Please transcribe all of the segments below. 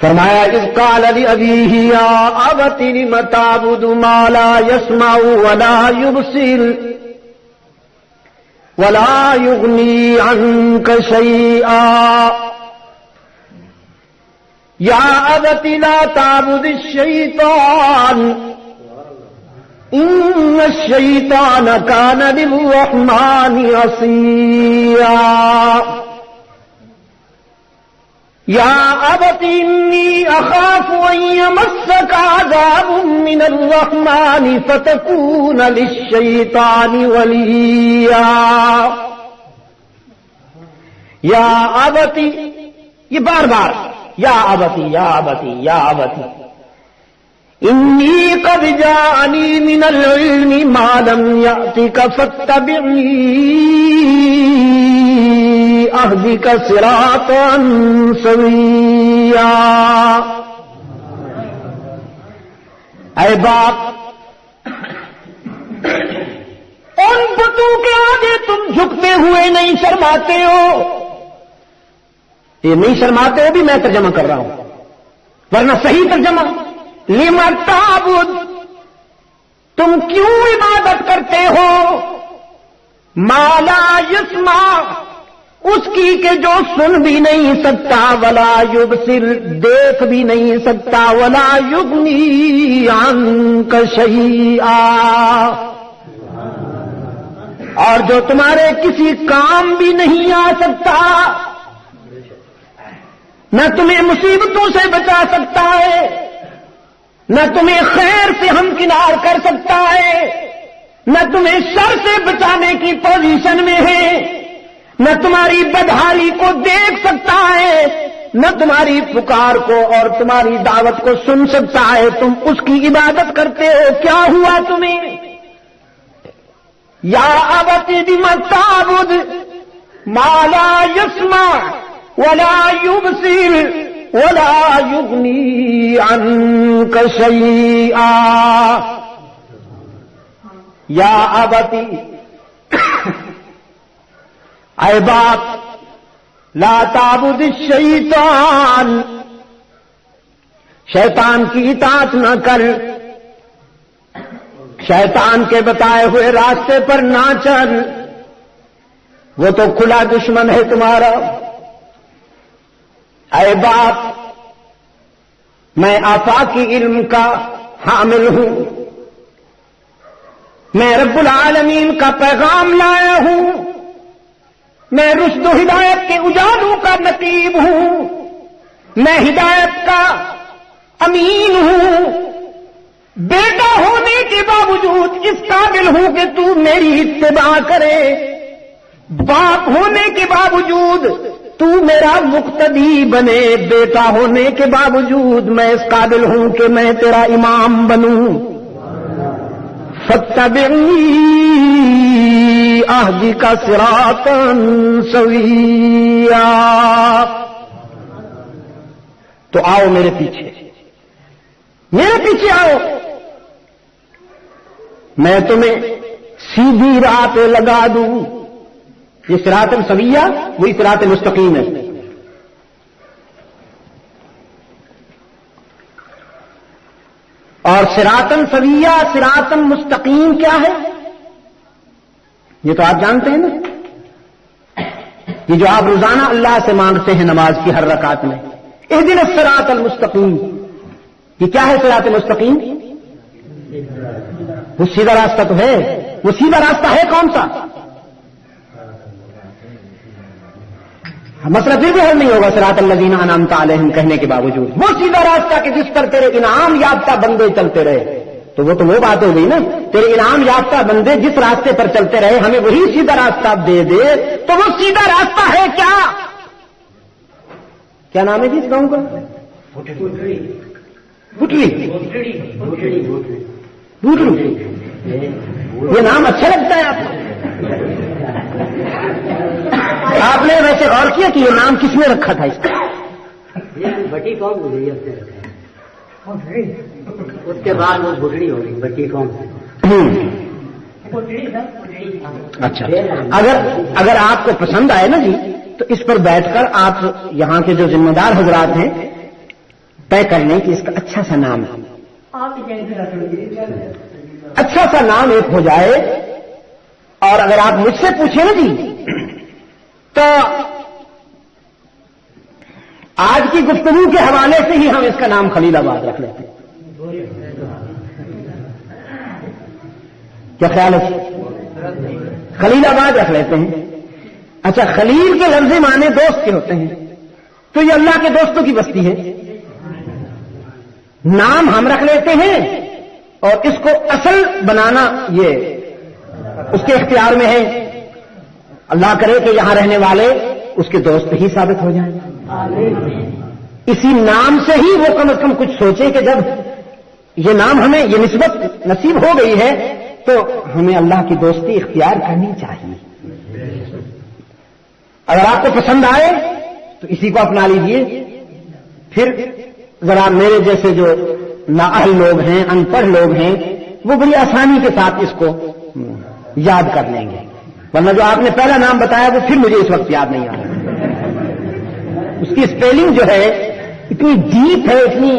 فرمایا اذ قال لأبیہ یا ابت لم تعبد ما لا يسمع ولا يبصر ولا يغني عنك شيئا یا ابت لا تعبد الشیطان ان الشیطان کان للرحمن عصیا یا ابت انی اخاف ان یمسک عذاب من الرحمن فتکون للشیطان ولیا یا ابت، یہ بار بار یا ابتی یا ابتی یا ابتی انی قد جاءنی من العلم ما لم یأتک فاتبعنی اہدک صراطا سویا. اے باپ، ان بتوں کے آگے تم جھکتے ہوئے نہیں شرماتے ہو. یہ نہیں شرماتے ہو بھی میں ترجمہ کر رہا ہوں، ورنہ صحیح ترجمہ لم تعبد، تم کیوں عبادت کرتے ہو ما لا یسمع، اس کی کہ جو سن بھی نہیں سکتا، ولا یبصر، دیکھ بھی نہیں سکتا، ولا یغنی عنک شیئا، اور جو تمہارے کسی کام بھی نہیں آ سکتا، نہ تمہیں مصیبتوں سے بچا سکتا ہے، نہ تمہیں خیر سے ہمکنار کر سکتا ہے، نہ تمہیں شر سے بچانے کی پوزیشن میں ہے، نہ تمہاری بدحالی کو دیکھ سکتا ہے، نہ تمہاری پکار کو اور تمہاری دعوت کو سن سکتا ہے. تم اس کی عبادت کرتے ہو، کیا ہوا تمہیں؟ یا ابت لم تعبد ما لا يسمع ولا يبصر ولا يغني عنك شيئا. یا ابتی، اے باپ، لا تعبد الشیطان، شیطان کی اطاعت نہ کر، شیطان کے بتائے ہوئے راستے پر نہ چل، وہ تو کھلا دشمن ہے تمہارا. اے باپ، میں آفاقی علم کا حامل ہوں، میں رب العالمین کا پیغام لایا ہوں، میں رشد و ہدایت کے اجالوں کا نقیب ہوں، میں ہدایت کا امین ہوں. بیٹا ہونے کے باوجود اس قابل ہوں کہ تو میری اتباع کرے، باپ ہونے کے باوجود تو میرا مقتدی بنے، بیٹا ہونے کے باوجود میں اس قابل ہوں کہ میں تیرا امام بنوں. فاتبعنی اہدک صراطا سویا. تو آؤ میرے پیچھے، میرے پیچھے آؤ، میں تمہیں سیدھی راہ پہ لگا دوں. یہ صراط سویہ وہی صراط مستقیم ہے. اور صراط سویہ صراط مستقیم کیا ہے؟ یہ تو آپ جانتے ہیں نا، یہ جو آپ روزانہ اللہ سے مانگتے ہیں نماز کی ہر رکعت میں، اہدنا الصراط المستقیم. یہ کیا ہے صراط مستقیم؟ وہ سیدھا راستہ تو ہے. وہ سیدھا راستہ ہے کون سا؟ مسئلہ پھر بھی حل نہیں ہوگا صراط الذین انعمت علیہم کہنے کے باوجود. وہ سیدھا راستہ کہ جس پر تیرے انعام یافتہ بندے چلتے رہے، تو وہ بات ہو گئی نا. تیرے انعام یافتہ بندے جس راستے پر چلتے رہے، ہمیں وہی سیدھا راستہ دے دے. تو وہ سیدھا راستہ ہے کیا نام ہے جی اس گاؤں کا؟ بٹلی. یہ نام اچھا لگتا ہے آپ کو؟ آپ نے ویسے غور کیا کہ یہ نام کس نے رکھا تھا اس کا؟ بٹی کون ہو گئی؟ اس کے بعد وہ بٹڑی ہو گئی. بٹی کون؟ اچھا، اگر آپ کو پسند آئے نا جی، تو اس پر بیٹھ کر آپ یہاں کے جو ذمہ دار حضرات ہیں طے کر لیں کہ اس کا اچھا سا نام ہے، اچھا سا نام ایک ہو جائے. اور اگر آپ مجھ سے پوچھیں نا جی تو آج کی گفتگو کے حوالے سے ہی ہم اس کا نام خلیل آباد رکھ لیتے ہیں. کیا خیال ہے؟ خلیل آباد رکھ لیتے ہیں. اچھا، خلیل کے لفظ معنی دوست کے ہوتے ہیں، تو یہ اللہ کے دوستوں کی بستی ہے. نام ہم رکھ لیتے ہیں اور اس کو اصل بنانا یہ اس کے اختیار میں ہے. اللہ کرے کہ یہاں رہنے والے اس کے دوست ہی ثابت ہو جائیں. اسی نام سے ہی وہ کم از کم کچھ سوچے کہ جب یہ نام ہمیں یہ نسبت نصیب ہو گئی ہے تو ہمیں اللہ کی دوستی اختیار کرنی چاہیے. اگر آپ کو پسند آئے تو اسی کو اپنا لیجئے. پھر ذرا میرے جیسے جو نااہل لوگ ہیں، ان پڑھ لوگ ہیں، وہ بڑی آسانی کے ساتھ اس کو یاد کر لیں گے. ورنہ جو آپ نے پہلا نام بتایا وہ پھر مجھے اس وقت یاد نہیں آ رہا. اس کی اسپیلنگ جو ہے اتنی ڈیپ ہے، اتنی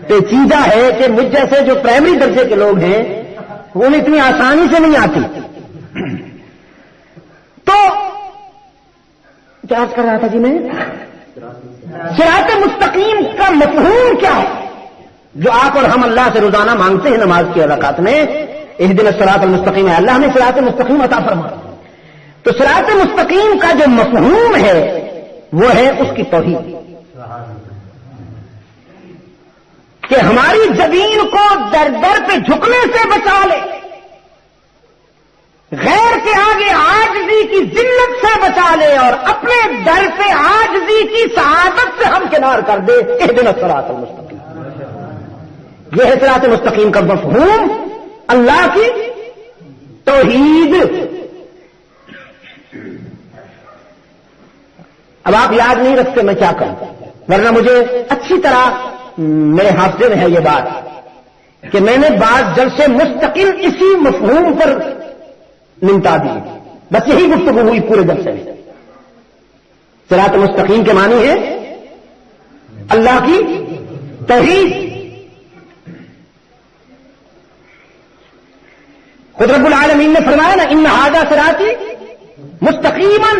پیچیدہ ہے کہ مجھ جیسے جو پرائمری درجے کے لوگ ہیں انہیں اتنی آسانی سے نہیں آتی. تو کیا کر رہا تھا جی میں؟ صراط مستقیم کا مفہوم کیا ہے جو آپ اور ہم اللہ سے روزانہ مانگتے ہیں نماز کی رکعت میں؟ اہدنا الصراط المستقیم ہے، اللہ ہمیں صراط مستقیم عطا فرما. تو صراط مستقیم کا جو مفہوم ہے وہ ہے اس کی توحید، کہ ہماری زمین کو در در پہ جھکنے سے بچا لے، غیر کے آگے عاجزی کی ذلت سے بچا لے، اور اپنے در پہ عاجزی کی سعادت سے ہم کنار کر دے. اہدنا الصراط المستقیم، یہ ہے صراط مستقیم کا مفہوم، اللہ کی توحید. اب آپ یاد نہیں رکھتے میں کیا کروں، ورنہ مجھے اچھی طرح میرے حافظے میں ہے یہ بات کہ میں نے بعض جلسے مستقل اسی مفہوم پر نمٹا دیے. بس یہی گفتگو ہوئی پورے جلسے میں. صراط مستقیم کے معنی ہے اللہ کی توحید. خود رب العالمین نے فرمایا نا، ان ھذا صراطی مستقیما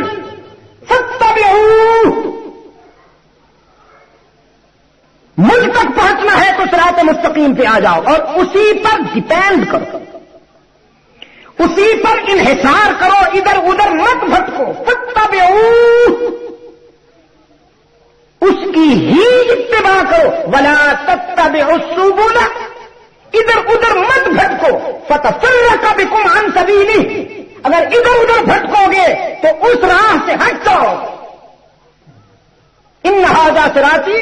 فاتبعوہ. مجھ تک پہنچنا ہے تو صراط مستقیم پہ آ جاؤ اور اسی پر ڈپینڈ کرو، اسی پر انحصار کرو، ادھر ادھر مت بھٹکو. فاتبعوہ، اس کی ہی اتباع کرو. ولا تتبعوا السبل، ادھر ادھر مت بھٹکو. فتفرق بکم عن سبیلہ، اگر ادھر ادھر بھٹکو گے تو اس راہ سے ہٹ جاؤ. ان ھذا صراطی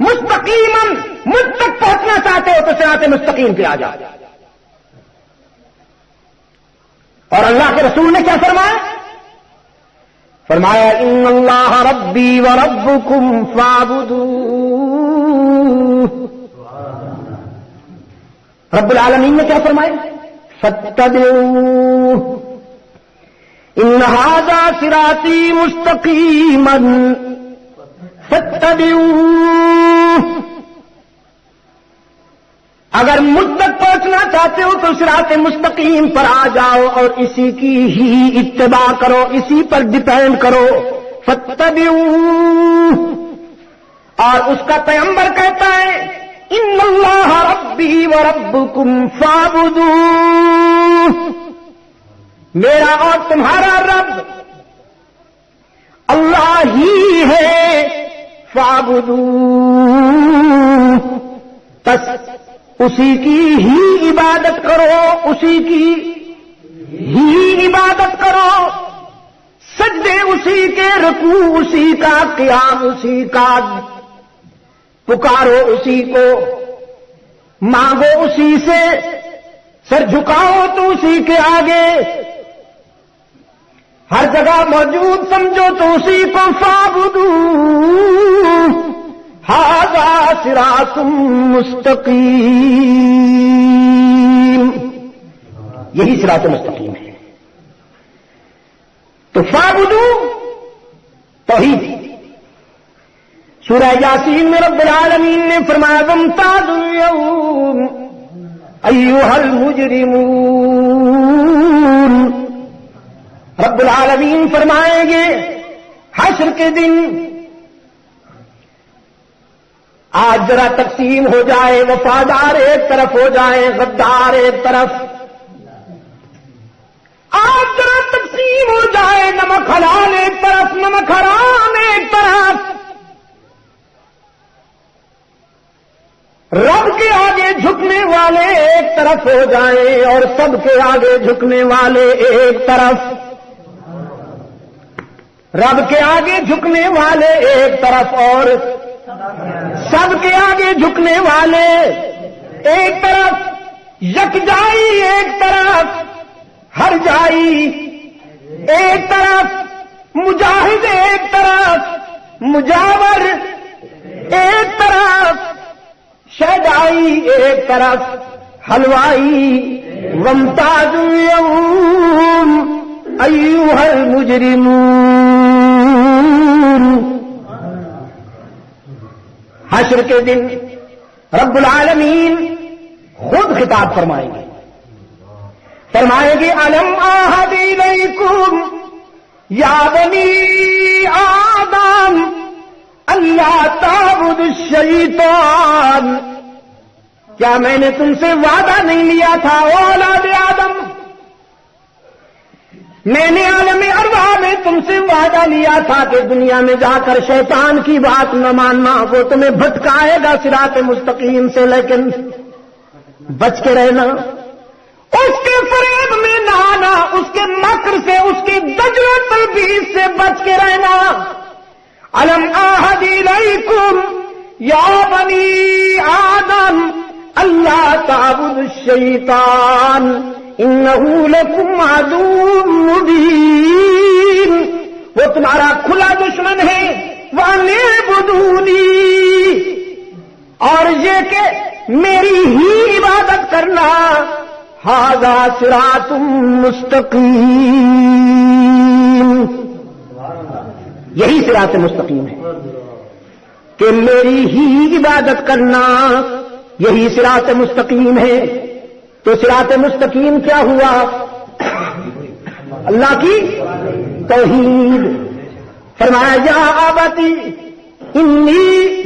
مستقیما، مجھ تک پہنچنا چاہتے ہو تو صراط مستقیم پہ آ جاؤ. اور اللہ کے رسول نے کیا فرمایا؟ فرمایا ان اللہ ربی وربکم فاعبدوہ. رب العالمین نے کیا فرمایا؟ فاتبعوہ ان ھذا صراطی مستقیما فاتبعوہ. اگر مجھ تک پہنچنا چاہتے ہو تو صراط مستقیم پر آ جاؤ اور اسی کی ہی اتباع کرو، اسی پر ڈپینڈ کرو. فاتبعوہ. اور اس کا پیغمبر کہتا ہے ان اللہ ربی وربکم فاعبدوہ، میرا اور تمہارا رب اللہ ہی ہے. فاعبدوہ، بس اسی کی ہی عبادت کرو، اسی کی ہی عبادت کرو. سجدے اسی کے، رکوع اسی کا، قیام اسی کا، پکارو اسی کو، مانگو اسی سے، سر جھکاؤ تو اسی کے آگے، ہر جگہ موجود سمجھو تو اسی کو. فاعبدوہ ھذا صراط مستقیم، یہی صراط مستقیم ہے. تو فاعبدوہ توحید. سورہ یاسین میں رب العالمین نے فرمایا وامتازوا اليوم ایھا المجرمون. رب العالمین فرمائیں گے حشر کے دن آج ذرا تقسیم ہو جائے، وفادار ایک طرف ہو جائے، غدار ایک طرف. آج ذرا تقسیم ہو جائے، نمک حلال ایک طرف، نمک حرام ایک طرف. رب کے آگے جھکنے والے ایک طرف ہو جائیں اور سب کے آگے جھکنے والے ایک طرف. رب کے آگے جھکنے والے ایک طرف اور سب کے آگے جھکنے والے ایک طرف. یکجائی ایک طرف، ہر جائی ایک طرف، مجاہد ایک طرف، مجاور ایک طرف، شہدائی ایک طرف، حلوائی. وامتازوا اليوم ایھا المجرمون. حشر کے دن رب العالمین خود خطاب فرمائیں گے، فرمائیں گے الم اعہد الیکم یا بنی آدم اللہ تعبدوا الشیطان. کیا میں نے تم سے وعدہ نہیں لیا تھا اولاد آدم؟ میں نے عالم ارواح میں تم سے وعدہ لیا تھا کہ دنیا میں جا کر شیطان کی بات نہ ماننا، وہ تمہیں بھٹکائے گا صراط مستقیم سے، لیکن بچ کے رہنا. اس کے فریب میں نہ آنا، اس کے مکر سے، اس کی دجل و تلبیس سے بچ کے رہنا. الم اعہد الیکم یا بنی آدم اللہ تعبدوا الشیطان انہ لکم عدو مبین. وہ تمہارا کھلا دشمن ہے. وَأَنِ اعْبُدُونِی، اور یہ کہ میری ہی عبادت کرنا. ھذا صراط مستقیم، یہی صراط مستقیم ہے کہ میری ہی عبادت کرنا، یہی صراط مستقیم ہے. تو صراط مستقیم کیا ہوا؟ اللہ کی توحید. فرمایا یا ابتی انی،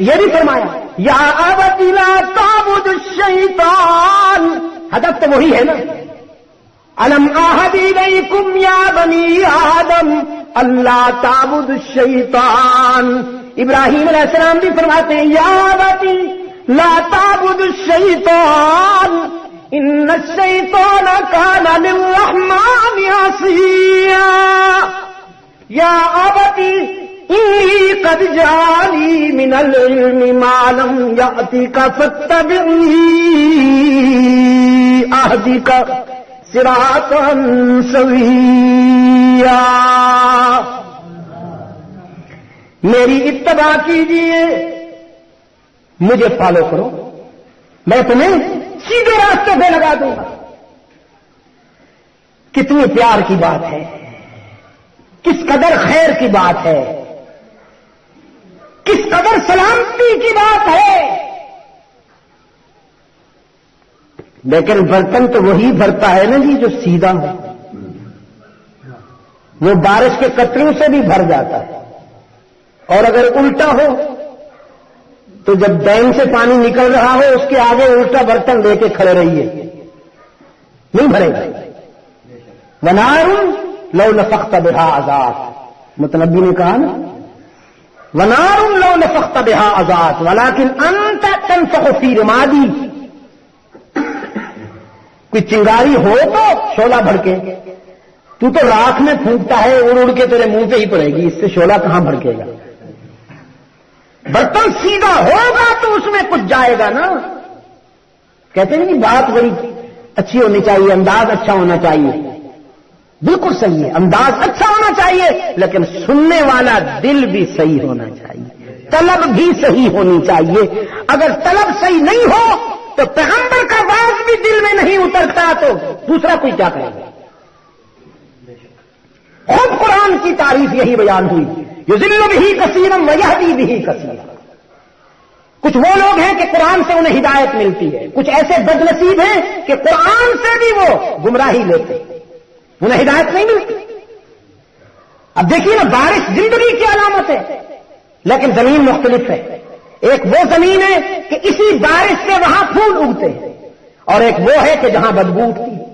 یہ بھی فرمایا یا ابتی لا تعبد الشیطان. ہدف تو وہی ہے نا. الم اعہد الیکم یا بنی آدم اللہ تعبد الشیطان. ابراہیم علیہ السلام بھی فرماتے ہیں یا ابتی لا تعبد الشیطان ان الشیطان کان للرحمن عصیا. یا ابتی انی قد جانی من العلم ما لم یأتک فاتبعنی اہدک صراطا سویا. میری اتباع کیجیے، مجھے فالو کرو، میں تمہیں سیدھے راستے پہ لگا دوں گا. کتنی پیار کی بات ہے، کس قدر خیر کی بات ہے، کس قدر سلامتی کی بات ہے. لیکن برتن تو وہی بھرتا ہے نا جی جو سیدھا ہو. وہ بارش کے قطروں سے بھی بھر جاتا ہے، اور اگر الٹا ہو تو جب ڈیم سے پانی نکل رہا ہو اس کے آگے الٹا برتن لے کے کھڑے رہیے، نہیں بھرے گا. ونار لو نفخت بها عذاب، متنبی نے کہا نا ونار لو نفخت بها عذاب ولكن انت تنفخ في رمادی. کوئی چنگاری ہو تو شعلہ بھڑکے، تو راکھ میں پھونکتا ہے، اڑ اڑ کے تیرے منہ پہ ہی پڑے گی، اس سے شعلہ کہاں بھڑکے گا. برتن سیدھا ہوگا تو اس میں کچھ جائے گا نا. کہتے ہیں نہیں بات بڑی اچھی ہونی چاہیے، انداز اچھا ہونا چاہیے. بالکل صحیح ہے، انداز اچھا ہونا چاہیے، لیکن سننے والا دل بھی صحیح ہونا چاہیے، طلب بھی صحیح ہونی چاہیے. اگر طلب صحیح نہیں ہو تو پیغمبر کا باز بھی دل میں نہیں اترتا تو دوسرا کوئی کیا کرے گا. خود قرآن کی تعریف یہی بیان ہوئی، یضل بہ کثیرا ویہدی بہ کثیرا. کچھ وہ لوگ ہیں کہ قرآن سے انہیں ہدایت ملتی ہے، کچھ ایسے بد نصیب ہیں کہ قرآن سے بھی وہ گمراہی لیتے ہیں، انہیں ہدایت نہیں ملتی۔ اب دیکھیے نا، بارش زندگی کی علامت ہے، لیکن زمین مختلف ہے۔ ایک وہ زمین ہے کہ اسی بارش سے وہاں پھول اگتے ہیں، اور ایک وہ ہے کہ جہاں بدبو اٹھتی ہے۔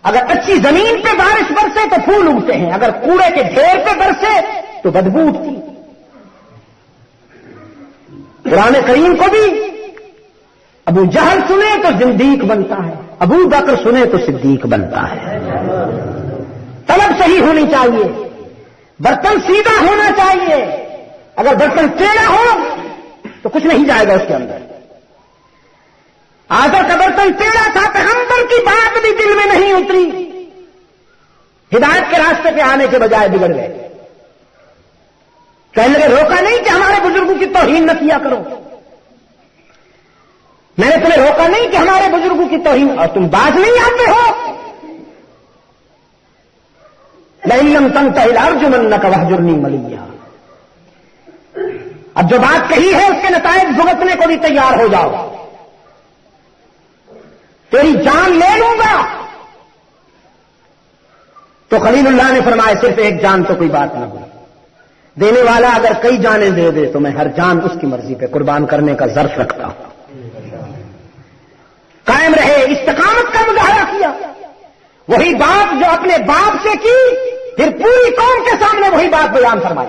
اگر اچھی زمین پہ بارش برسے تو پھول اگتے ہیں، اگر کوڑے کے ڈھیر پہ برسے تو بدبو اٹھتی ہے۔ قرآن کریم کو بھی ابو جہل سنے تو زندیق بنتا ہے، ابو بکر سنے تو صدیق بنتا ہے۔ طلب صحیح ہونی چاہیے، برتن سیدھا ہونا چاہیے۔ اگر برتن ٹیڑھا ہو تو کچھ نہیں جائے گا اس کے اندر۔ آدر کا برتن ٹیڑھا تھا، پیغمبر کی بات بھی دل میں نہیں اتری، ہدایت کے راستے پہ آنے کے بجائے بگڑ گئے۔ کہنے لگے روکا نہیں کہ ہمارے بزرگوں کی توہین نہ کیا کرو، میں نے تمہیں روکا نہیں کہ ہمارے بزرگوں کی توہین، اور تم باز نہیں آتے ہو۔ لئن لم تنتهِ لأرجمنك واهجرني مليا۔ اب جو بات کہی ہے اس کے نتائج بھگتنے کو بھی تیار ہو جاؤ، تیری جان لے لوں گا۔ تو خلیل اللہ نے فرمایا صرف ایک جان تو کوئی بات نہ ہو، دینے والا اگر کئی جانیں دے دے تو میں ہر جان اس کی مرضی پہ قربان کرنے کا ظرف رکھتا ہوں۔ قائم رہے، استقامت کا مظاہرہ کیا، وہی بات جو اپنے باپ سے کی پھر پوری قوم کے سامنے وہی بات بیان فرمائی۔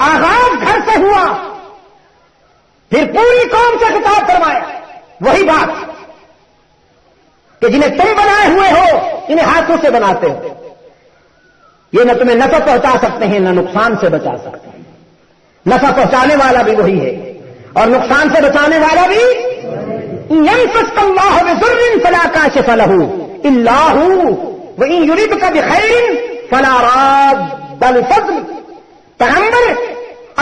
آغاز گھر سے ہوا، پھر پوری قوم سے خطاب فرمایا وہی بات کہ جنہیں تم بنائے ہوئے ہو انہیں ہاتھوں سے بناتے ہو، یہ نہ تمہیں نفع پہنچا سکتے ہیں نہ نقصان سے بچا سکتے ہیں۔ نفع پہنچانے والا بھی وہی ہے اور نقصان سے بچانے والا بھی۔ يَمْسَسْكَ اللَّهُ بِضُرٍّ فَلَا كَاشِفَ لَهُ إِلَّا هُوَ وَإِن يُرِدْكَ بِخَيْرٍ فَلَا رَادَّ لِفَضْلِهِ۔ پیغمبر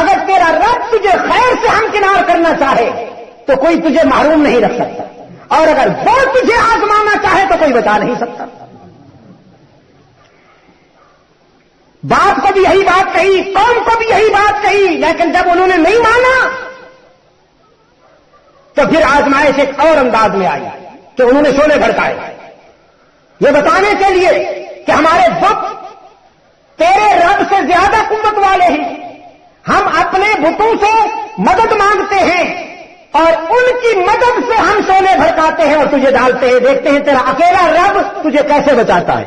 اگر تیرا رب تجھے خیر سے ہمکنار کرنا چاہے تو کوئی تجھے محروم نہیں رکھ سکتا، اور اگر وہ تجھے آزمانا چاہے تو کوئی بچا نہیں سکتا۔ باپ کو بھی یہی بات کہی، قوم کو بھی یہی بات کہی، لیکن جب انہوں نے نہیں مانا تو پھر آزمائش ایک اور انداز میں آئی کہ انہوں نے شعلے بھڑکائے، یہ بتانے کے لیے کہ ہمارے بت تیرے رب سے زیادہ قوت والے ہیں، ہم اپنے بتوں سے مدد مانگتے ہیں اور ان کی مدد سے ہم شعلے بھڑکاتے ہیں اور تجھے ڈالتے ہیں، دیکھتے ہیں تیرا اکیلا رب تجھے کیسے بچاتا ہے۔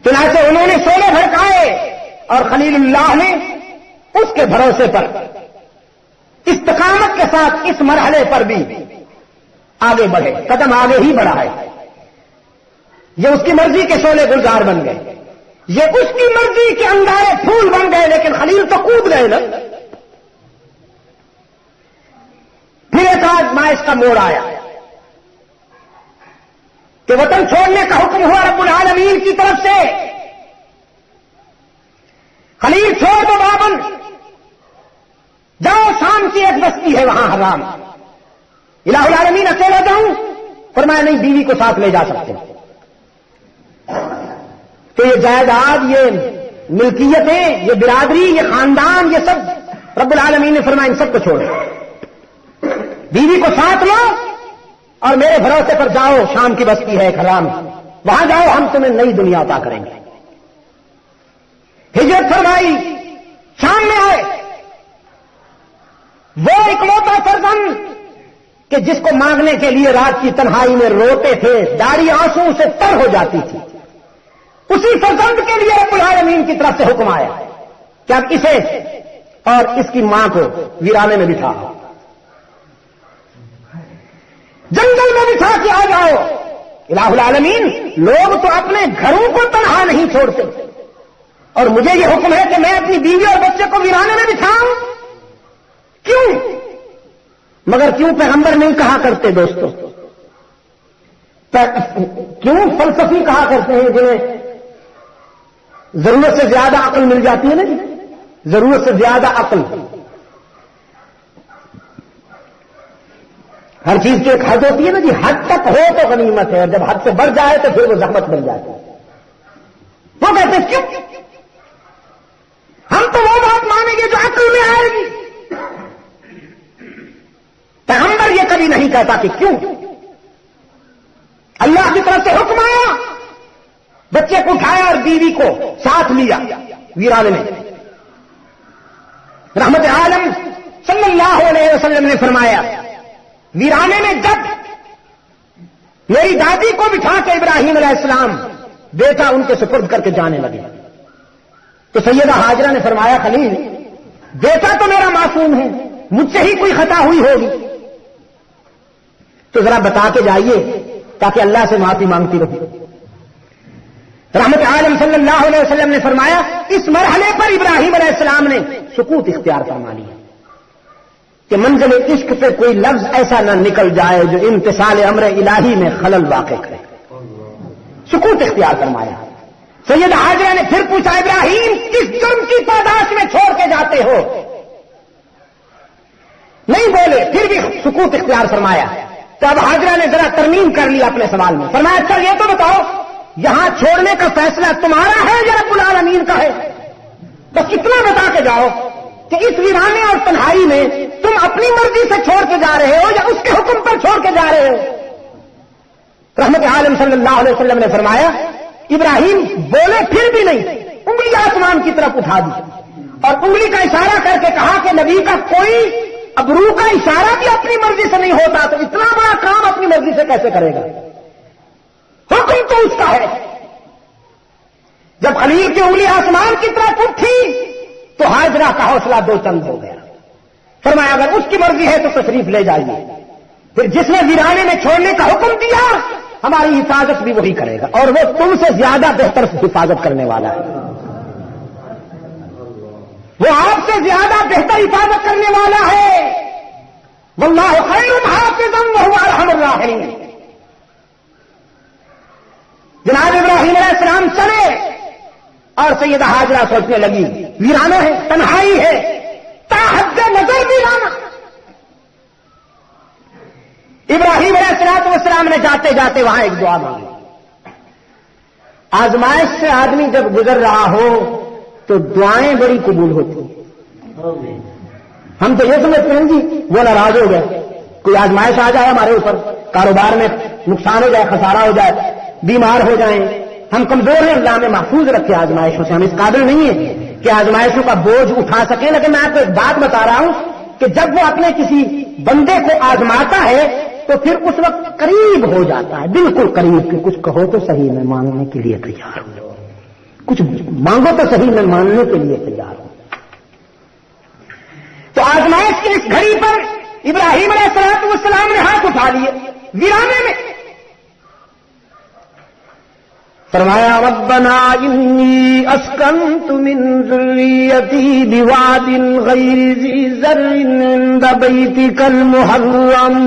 چنانچہ انہوں نے شعلے بھڑکائے اور خلیل اللہ نے اس کے بھروسے پر استقامت کے ساتھ اس مرحلے پر بھی آگے بڑھے، قدم آگے ہی بڑھا ہے۔ یہ اس کی مرضی کے شعلے گلزار بن گئے، یہ اس کی مرضی کے انگارے پھول بن گئے، لیکن خلیل تو کود گئے نا۔ پھر ایک آزمائش کا موڑ آیا کہ وطن چھوڑنے کا حکم ہوا رب العالمین کی طرف سے، خلیل چھوڑ دو بابن، جاؤ شام کی ایک بستی ہے وہاں حرام۔ الہ العالمین اکیلا جاؤں؟ فرمایا نہیں، بیوی کو ساتھ لے جا سکتے۔ تو یہ جائیداد، یہ ملکیتیں، یہ برادری، یہ خاندان، یہ سب رب العالمین نے فرمایا ان سب کو چھوڑو، بیوی کو ساتھ لو اور میرے بھروسے پر جاؤ، شام کی بستی ہے ایک حرام، وہاں جاؤ، ہم تمہیں نئی دنیا عطا کریں گے۔ ہجرت فرمائی، شام میں آئے، وہ اکلوتا فرزند کہ جس کو مانگنے کے لیے رات کی تنہائی میں روتے تھے، داڑھی آنسو سے تر ہو جاتی تھی، اسی فرزند کے لیے رب العالمین کی طرف سے حکم آیا کہ اب اسے اور اس کی ماں کو ویرانے میں بٹھا، جنگل میں بٹھا کے آ جاؤ۔ الہ العالمین، لوگ تو اپنے گھروں کو تنہا نہیں چھوڑتے، اور مجھے یہ حکم ہے کہ میں اپنی بیوی اور بچے کو ویرانے میں بٹھاؤں؟ کیوں؟ مگر کیوں پیغمبر نہیں کہا کرتے دوستو؟ کیوں فلسفی کہا کرتے ہیں جنہیں ضرورت سے زیادہ عقل مل جاتی ہے نا جی، ضرورت سے زیادہ عقل۔ ہر چیز کی ایک حد ہوتی ہے نا جی، حد تک ہو تو غنیمت ہے، اور جب حد سے بڑھ جائے تو پھر وہ زحمت بن جاتی ہے۔ وہ کہتے ہیں کیوں؟ کہتا کہ کیوں؟ اللہ کی طرف سے حکم آیا، بچے کو اٹھایا اور بیوی کو ساتھ لیا ویرانے میں۔ رحمت عالم صلی اللہ علیہ وسلم نے فرمایا، ویرانے میں جب میری دادی کو بٹھا کے ابراہیم علیہ السلام بیٹا ان کے سپرد کر کے جانے لگے تو سیدہ ہاجرہ نے فرمایا، خلیل بیٹا تو میرا معصوم ہے، مجھ سے ہی کوئی خطا ہوئی ہوگی تو ذرا بتا کے جائیے تاکہ اللہ سے معافی مانگتی رہے۔ رحمت عالم صلی اللہ علیہ وسلم نے فرمایا، اس مرحلے پر ابراہیم علیہ السلام نے سکوت اختیار فرما لیا کہ منزل عشق پہ کوئی لفظ ایسا نہ نکل جائے جو امتثال امر الہی میں خلل واقع کرے۔ سکوت اختیار فرمایا۔ سید حاجرہ نے پھر پوچھا، ابراہیم کس جرم کی پاداش میں چھوڑ کے جاتے ہو؟ نہیں بولے، پھر بھی سکوت اختیار فرمایا۔ تو اب حاجرہ نے ذرا ترمیم کر لیا اپنے سوال میں، فرمایا اچھا یہ تو بتاؤ، یہاں چھوڑنے کا فیصلہ تمہارا ہے یا رب العالمین کا ہے؟ بس اتنا بتا کے جاؤ کہ اس ویرانے اور تنہائی میں تم اپنی مرضی سے چھوڑ کے جا رہے ہو یا اس کے حکم پر چھوڑ کے جا رہے ہو؟ رحمت عالم صلی اللہ علیہ وسلم نے فرمایا، ابراہیم بولے پھر بھی نہیں، انگلی آسمان کی طرف اٹھا دی اور انگلی کا اشارہ کر کے کہا کہ نبی کا کوئی ابرو کا اشارہ بھی اپنی مرضی سے نہیں ہوتا تو اتنا بڑا کام اپنی مرضی سے کیسے کرے گا؟ حکم تو اس کا ہے۔ جب خلیل کی انگلی آسمان کی طرف اٹھی تو حاجرہ کا حوصلہ دو چند ہو گیا۔ فرمایا اگر اس کی مرضی ہے تو تشریف لے جائیے، پھر جس نے ویرانے میں چھوڑنے کا حکم دیا ہماری حفاظت بھی وہی کرے گا اور وہ تم سے زیادہ بہتر حفاظت کرنے والا ہے، وہ آپ سے زیادہ بہتر حفاظت کرنے والا ہے۔ واللہ خیر حافظا وهو ارحم الراحمین۔ جناب ابراہیم علیہ السلام چلے اور سیدہ ہاجرہ سوچنے لگی، ویرانہ ہے، تنہائی ہے، تا حد نظر ویرانہ۔ ابراہیم علیہ السلام نے جاتے جاتے وہاں ایک دعا مانگی۔ آزمائش سے آدمی جب گزر رہا ہو تو دعائیں بڑی قبول ہوتی ہیں۔ ہم تو یہ سمجھتے ہیں جی وہ ناراض ہو گئے، کوئی آزمائش آ جائے ہمارے اوپر، کاروبار میں نقصان ہو جائے، خسارہ ہو جائے، بیمار ہو جائیں، ہم کمزور ہیں، اللہ میں محفوظ رکھے آزمائشوں سے، ہم اس قابل نہیں ہیں کہ آزمائشوں کا بوجھ اٹھا سکیں۔ لیکن میں آپ کو ایک بات بتا رہا ہوں کہ جب وہ اپنے کسی بندے کو آزماتا ہے تو پھر اس وقت قریب ہو جاتا ہے، بالکل قریب، کہ کچھ کہو تو صحیح میں مانگنے کے لیے تیار ہوں، کچھ مانگو تو صحیح میں ماننے کے لیے تیار ہوں۔ تو آزمائش کی اس گھڑی پر ابراہیم علیہ السلام نے ہاتھ اٹھا لیے ویرانے میں، فرمایا ربنا انی اسکنت من ذریتی بواد غیر ذی زرع عند بیتک المحرم،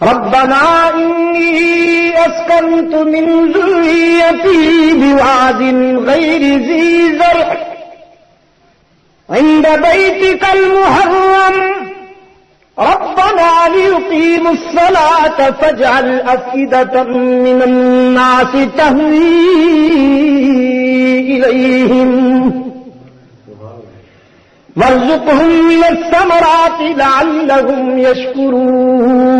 ربنا انی اسکنت من ذریتی بواد غیر ذی زرع عند بیتک المحرم ربنا ليقيموا الصلاة فاجعل أفئدة من الناس تهوي إليهم وارزقهم من الثمرات لعلهم يشكرون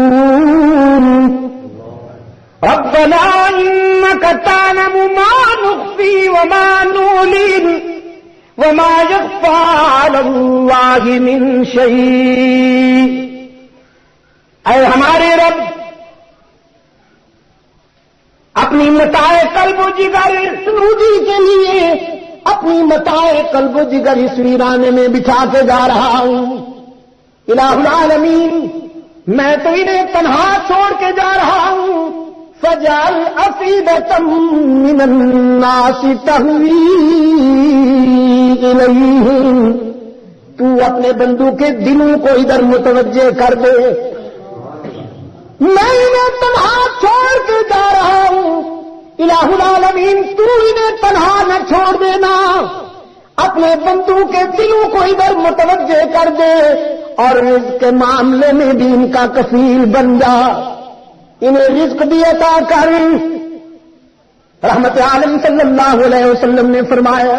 ربنا إنك تعلم ما نخفي وما نعلن وما يخفى على الله من شيء۔ اے ہمارے رب، اپنی متاع قلب و جگر سنودی کے لیے اپنی متاع قلب و جگر اس ویرانے میں بچھا کے جا رہا ہوں۔ الہ العالمین، میں تو انہیں تنہا چھوڑ کے جا رہا ہوں، فجعل افئدة من الناس تهوی الیہم، تو اپنے بندوں کے دلوں کو ادھر متوجہ کر دے۔ میں انہیں تنہا چھوڑ کے جا رہا ہوں، الہ العالمین تو انہیں تنہا نہ چھوڑ دینا، اپنے بندوں کے دلوں کو ادھر متوجہ کر دے اور رزق کے معاملے میں بھی ان کا کفیل بن جا، انہیں رزق بھی عطا کر۔ رحمت عالم صلی اللہ علیہ وسلم نے فرمایا،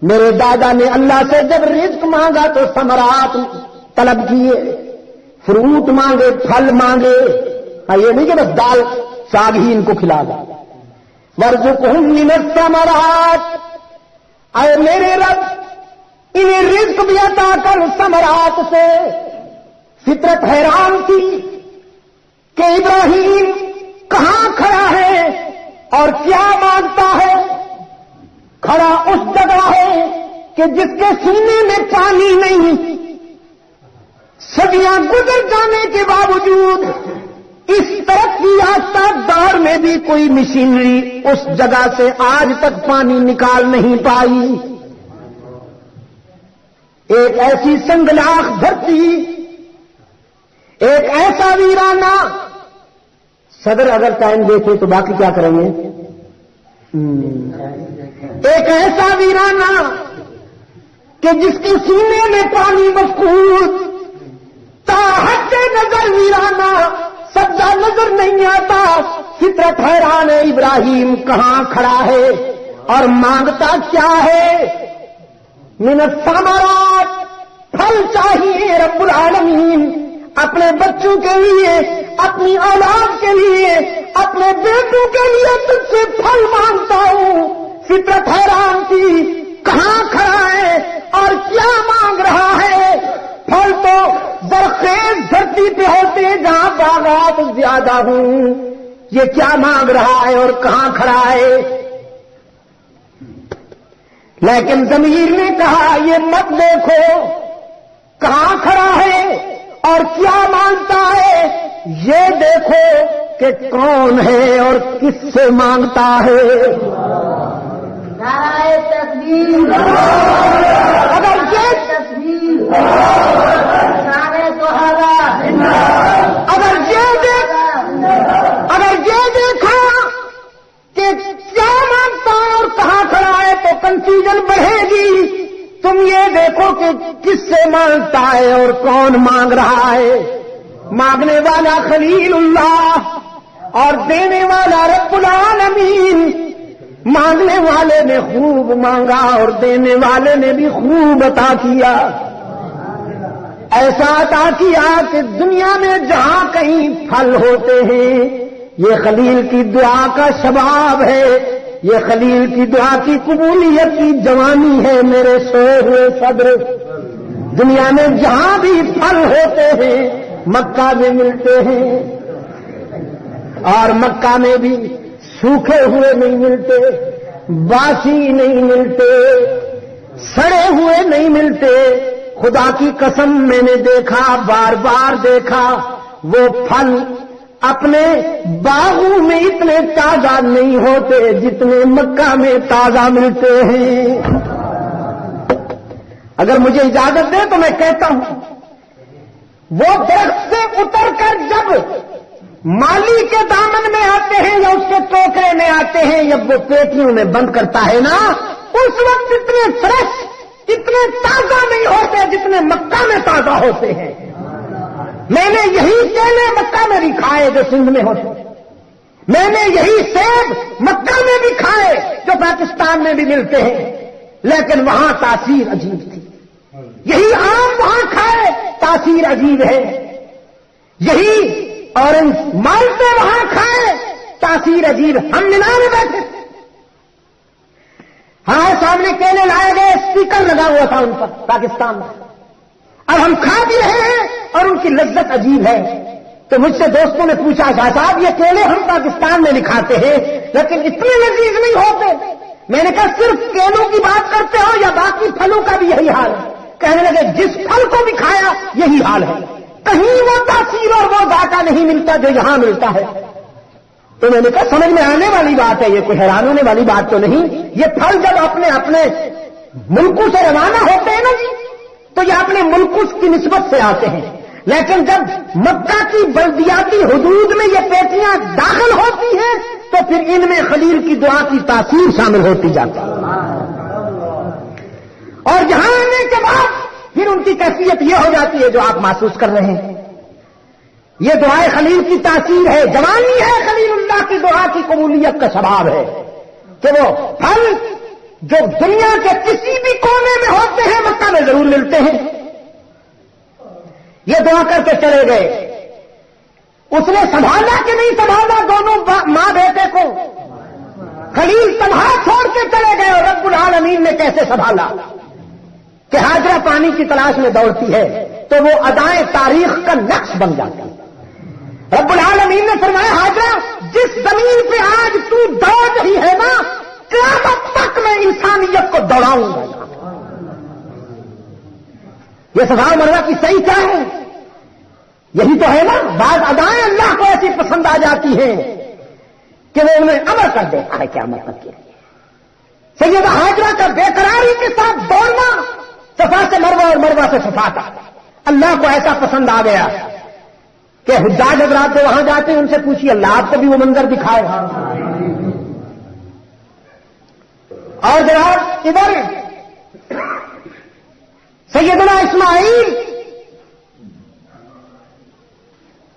میرے دادا نے اللہ سے جب رزق مانگا تو ثمرات طلب کیے، فروٹ مانگے، پھل مانگے، یہ نہیں کہ بس دال ساگ ہی ان کو کھلا دیں. وارزقہم من الثمرات، اے میرے رب انہیں رزق بھی عطا کر ثمرات سے. فطرت حیران تھی کہ ابراہیم کہاں کھڑا ہے اور کیا مانگتا ہے. کھڑا اس جگہ ہے کہ جس کے سینے میں پانی نہیں، صدیاں گزر جانے کے باوجود اس ترقی یافتہ دور میں بھی کوئی مشینری اس جگہ سے آج تک پانی نکال نہیں پائی. ایک ایسی سنگلاخ دھرتی، ایک ایسا ویرانہ. صدر اگر ٹائم دیکھے تو باقی کیا کریں گے. ایک ایسا ویرانہ کہ جس کے سینے میں پانی مفقود، تاحد نظر ویرانہ، سبزہ نظر نہیں آتا. فطرت حیران ہے ابراہیم کہاں کھڑا ہے اور مانگتا کیا ہے. من الثمرات، پھل چاہیے رب العالمین اپنے بچوں کے لیے، اپنی اولاد کے لیے، اپنے بیٹوں کے لیے تجھ سے پھل مانگتا ہوں. فطرت حیران تھی کہاں کھڑا ہے اور کیا مانگ رہا ہے. پھل تو زرخیز دھرتی پہ ہوتے جہاں باغات زیادہ ہوں، یہ کیا مانگ رہا ہے اور کہاں کھڑا ہے. لیکن ضمیر نے کہا یہ مت دیکھو کہاں کھڑا ہے اور کیا مانگتا ہے، یہ دیکھو کہ کون ہے اور کس سے مانگتا ہے. نعرہ تکبیر، اگر یہ تکبیر، نعرہ صحابہ، اگر یہ دیکھا کہ کیا مانگتا ہے اور کہاں کھڑا ہے تو کنفیوژن بڑھے گی. تم یہ دیکھو کہ کس سے مانگتا ہے اور کون مانگ رہا ہے. مانگنے والا خلیل اللہ اور دینے والا رب العالمین. مانگنے والے نے خوب مانگا اور دینے والے نے بھی خوب عطا کیا. ایسا عطا کیا کہ دنیا میں جہاں کہیں پھل ہوتے ہیں یہ خلیل کی دعا کا شباب ہے، یہ خلیل کی دعا کی قبولیت کی جوانی ہے. میرے سوئے ہوئے صدر، دنیا میں جہاں بھی پھل ہوتے ہیں مکہ میں ملتے ہیں، اور مکہ میں بھی سوکھے ہوئے نہیں ملتے، باسی نہیں ملتے، سڑے ہوئے نہیں ملتے. خدا کی قسم میں نے دیکھا، بار بار دیکھا، وہ پھل اپنے باغوں میں اتنے تازہ نہیں ہوتے جتنے مکہ میں تازہ ملتے ہیں. اگر مجھے اجازت دے تو میں کہتا ہوں وہ درخت سے اتر کر جب مالی کے دامن میں آتے ہیں یا اس کے ٹوکرے میں آتے ہیں یا وہ پیٹیوں میں بند کرتا ہے نا، اس وقت اتنے فریش، اتنے تازہ نہیں ہوتے جتنے مکہ میں تازہ ہوتے ہیں. میں نے یہی کیلے مکہ میں بھی کھائے جو سندھ میں ہوتے ہیں. میں نے یہی سیب مکہ میں بھی کھائے جو پاکستان میں بھی ملتے ہیں، لیکن وہاں تاثیر عجیب تھی. یہی آم وہاں کھائے، تاثیر عجیب ہے. یہی اورنج مالٹے وہاں کھائے، تاثیر عجیب. ہم منا میں بیٹھے، ہمارے سامنے کیلے لائے گئے، اسپیکر لگا ہوا تھا ان پر پاکستان میں. اب ہم کھا بھی رہے ہیں اور ان کی لذت عجیب ہے. تو مجھ سے دوستوں نے پوچھا شاہ صاحب یہ کیلے ہم پاکستان میں بھی کھاتے ہیں لیکن اتنے لذیذ نہیں ہوتے. میں نے کہا صرف کیلوں کی بات کرتے ہو یا باقی پھلوں کا بھی یہی حال ہے؟ کہنے لگے جس پھل کو بھی کھایا یہی حال ہے، کہیں وہ تاثیر اور وہ ذائقہ نہیں ملتا جو یہاں ملتا ہے. تو میں نے کہا سمجھ میں آنے والی بات ہے، یہ کوئی حیران ہونے والی بات تو نہیں. یہ پھل جب اپنے اپنے ملکوں سے روانہ ہوتے ہیں نا جی تو یہ اپنے ملکوں کی نسبت سے آتے ہیں، لیکن جب مکہ کی بلدیاتی حدود میں یہ پیٹیاں داخل ہوتی ہیں تو پھر ان میں خلیل کی دعا کی تاثیر شامل ہوتی جاتی ہے. اور یہاں آنے کے بعد پھر ان کی کیفیت یہ ہو جاتی ہے جو آپ محسوس کر رہے ہیں. یہ دعائے خلیل کی تاثیر ہے، جوانی ہے خلیل اللہ کی دعا کی قبولیت کا سبب ہے کہ وہ پھل جو دنیا کے کسی بھی کونے میں ہوتے ہیں مکہ میں ضرور ملتے ہیں. یہ دعا کر کے چلے گئے. اس نے سنبھالا کہ نہیں سنبھالا دونوں ماں بیٹے کو؟ خلیل تنہا چھوڑ کے چلے گئے. اور رب العالمین نے کیسے سنبھالا کہ ہاجرہ پانی کی تلاش میں دوڑتی ہے تو وہ ادائیں تاریخ کا نقش بن جاتی ہے. رب العالمین نے فرمایا ہاجرہ جس زمین پہ آج تو دوڑ رہی ہے نا قیامت تک میں انسانیت کو دوڑاؤں گا. یہ سوال مرنا کی صحیح کیا ہے؟ یہی تو ہے نا. بعض ادائیں اللہ کو ایسی پسند آ جاتی ہیں کہ وہ انہیں امر کر دیتا ہے قیامت تک کے لیے. سیدہ ہاجرہ کا بے قراری کے ساتھ دوڑنا صفا سے مروہ اور مروہ سے صفا تک اللہ کو ایسا پسند آ گیا کہ حجاج حضرات جو وہاں جاتے ہیں ان سے پوچھیے اللہ آپ کو بھی وہ منظر دکھائے. اور جناب ادھر سیدنا اسماعیل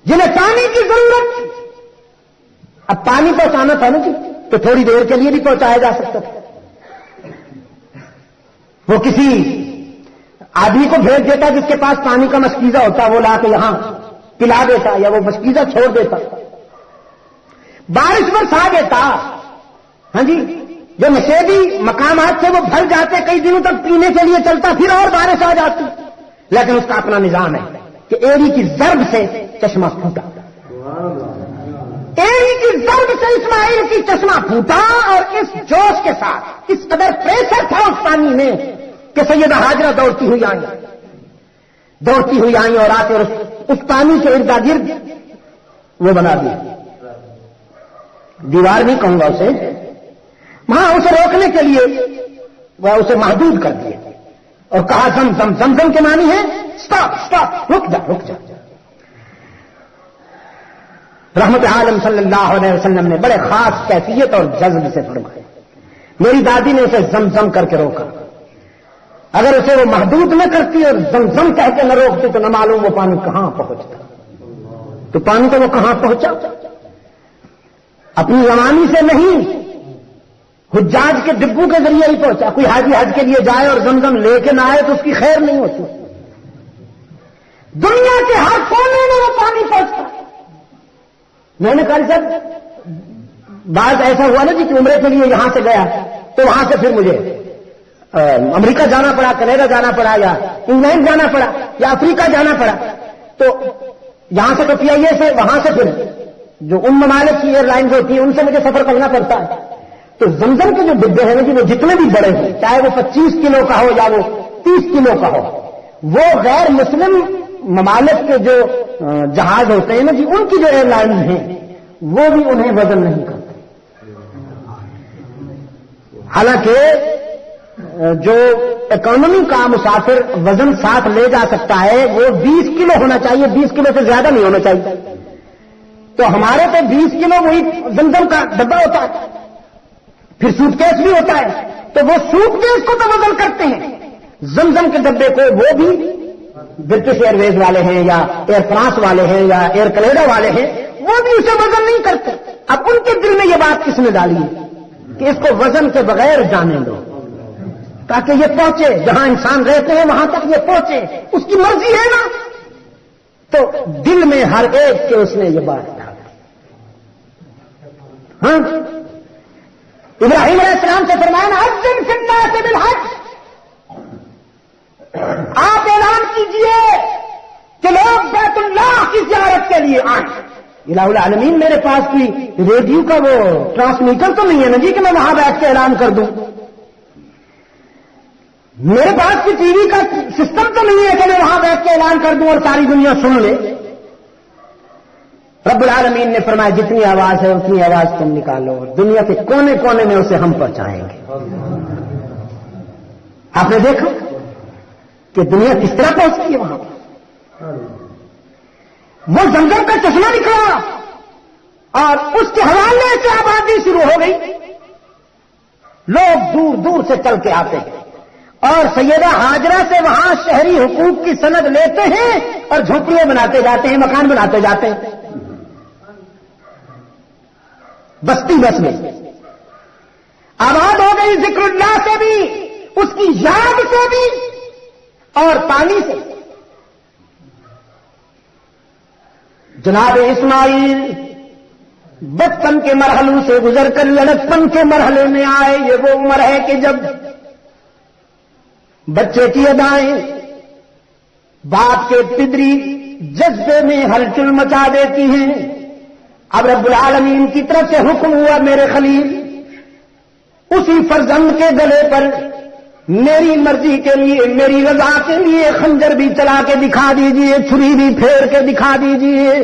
جنہیں پانی کی ضرورت تھی. اب پانی پہنچانا تھا نا جی تو تھوڑی دیر کے لیے بھی پہنچایا جا سکتا تھا. وہ کسی آدمی کو بھیج دیتا جس کے پاس پانی کا مشکیزہ ہوتا وہ لا کے یہاں پلا دیتا یا وہ مشکیزہ چھوڑ دیتا. بارش برسا دیتا. ہاں جی جو نشیبی مقامات تھے وہ بھر جاتے کئی دنوں تک پینے کے لیے چلتا پھر اور بارش آ جاتی. لیکن اس کا اپنا نظام ہے کہ ایڑی کی ضرب سے چشمہ پھوٹا. ایڑی کی ضرب سے اسماعیل کی چشمہ پھوٹا. اور اس جوش کے ساتھ اس قدر پریشر تھا اس پانی میں کہ سیدہ ہاجرہ دوڑتی ہوئی آئیں اور آتے اور اس پانی کے ارد گرد وہ بنا دیا. دیوار نہیں کہوں گا اسے. وہاں اسے روکنے کے لیے وہ اسے محدود کر دیا اور کہا زمزم کے معنی ہے سٹاپ رک جا. رحمت عالم صلی اللہ علیہ وسلم نے بڑے خاص کیفیت اور جذب سے فرمایا. میری دادی نے اسے زمزم کر کے روکا. اگر اسے وہ محدود نہ کرتی اور زمزم کہہ کے نہ روکتی تو نہ معلوم وہ پانی کہاں پہنچتا. تو پانی تو وہ کہاں پہنچا؟ اپنی روانی سے نہیں حجاج کے ڈبو کے ذریعے ہی پہنچا. کوئی حاجی حج کے لیے جائے اور زمزم لے کے نہ آئے تو اس کی خیر نہیں ہوتی. دنیا کے ہر کونے میں وہ پانی پہنچتا. میں نے کہا سر بات ایسا ہوا نا جی کہ عمرے کے لیے یہاں سے گیا تو وہاں سے پھر مجھے امریکہ جانا پڑا, کینیڈا جانا پڑا, یا انگلینڈ جانا پڑا, یا افریقہ جانا پڑا. تو یہاں سے تو پی آئی اے سے, وہاں سے پھر جو ان ممالک کی ایئر لائنز ہوتی ہیں ان سے مجھے سفر کرنا پڑتا ہے. تو زمزم کے جو ڈبے ہیں نا جی وہ جتنے بھی بڑے ہیں چاہے وہ 25 کلو کا ہو یا وہ 30 کلو کا ہو, وہ غیر مسلم ممالک کے جو جہاز ہوتے ہیں نا جی ان کی جو ایئر لائن ہیں وہ بھی انہیں وزن نہیں کرتے. حالانکہ جو اکانومی کا مسافر وزن ساتھ لے جا سکتا ہے وہ 20 کلو ہونا چاہیے, 20 کلو سے زیادہ نہیں ہونا چاہیے. تو ہمارے تو 20 کلو وہی زمزم کا ڈبہ ہوتا ہے, پھر سوٹ کیس بھی ہوتا ہے. تو وہ سوٹ کیس کو تو وزن کرتے ہیں, زمزم کے ڈبے کو وہ بھی برٹش ایئر ویز والے ہیں یا ایئر فرانس والے ہیں یا ایئر کینیڈا والے ہیں وہ بھی اسے وزن نہیں کرتے. اب ان کے دل میں یہ بات کس نے ڈالی ہے کہ اس کو وزن کے بغیر جانے دو تاکہ یہ پہنچے جہاں انسان رہتے ہیں وہاں تک یہ پہنچے. اس کی مرضی ہے نا. تو دل میں ہر ایک کے اس نے یہ بات ڈالی. ہاں ابراہیم علیہ السلام سے فرمایا نا اذن فی الناس بالحج, آپ اعلان کیجئے کہ لوگ بیت اللہ کی زیارت کے لیے آئیں. الہ العالمین میرے پاس کوئی ریڈیو کا وہ ٹرانسمیٹر تو نہیں ہے نا جی کہ میں وہاں بیٹھ کے اعلان کر دوں. میرے پاس کوئی ٹی وی کا سسٹم تو نہیں ہے کہ میں وہاں بیٹھ کے اعلان کر دوں اور ساری دنیا سن لے. رب العالمین نے فرمایا جتنی آواز ہے اتنی آواز تم نکالو, دنیا کے کونے کونے میں اسے ہم پہنچائیں گے. آپ نے دیکھا کہ دنیا کس طرح پہنچتی ہے وہاں. وہ زمزم کا چشمہ نکلا اور اس کے حوالے سے آبادی شروع ہو گئی. لوگ دور دور سے چل کے آتے ہیں اور سیدہ ہاجرہ سے وہاں شہری حقوق کی سند لیتے ہیں اور جھونپڑیاں بناتے جاتے ہیں, مکان بناتے جاتے ہیں. بستی بس میں آباد ہو گئی ذکر اللہ سے بھی, اس کی یاد سے بھی اور پانی سے. جناب اسماعیل بچپن کے مرحلوں سے گزر کر لڑکپن کے مرحلے میں آئے. یہ وہ عمر ہے کہ جب بچے کی ادائیں باپ کے پدری جذبے میں ہلچل مچا دیتی ہیں. اب رب العالمین کی طرف سے حکم ہوا میرے خلیل اسی فرزند کے گلے پر میری مرضی کے لیے میری رضا کے لیے خنجر بھی چلا کے دکھا دیجئے, چھری بھی پھیر کے دکھا دیجئے.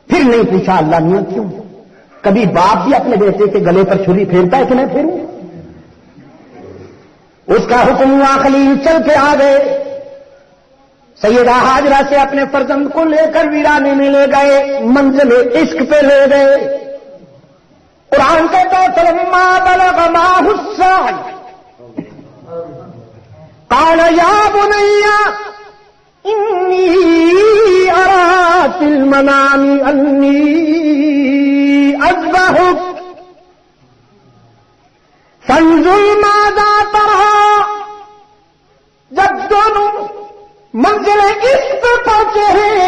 پھر نہیں پوچھا اللہ نے کیوں. کبھی باپ بھی اپنے بیٹے کے گلے پر چھری پھیرتا ہے کہ نہیں پھیروں. اس کا حکم ہوا, خلیل چل کے آ گئے. سیدہ حاجرہ سے اپنے فرزند کو لے کر ویرانے میں لے گئے, منزل عشق پہ لے گئے. قرآن کہتا ہے فلما بلغ معه السعي قال يا بني إني أرى في المنام أني أذبحك فانظر ماذا ترى. جب دونوں منزل عشق پہ پہنچے ہیں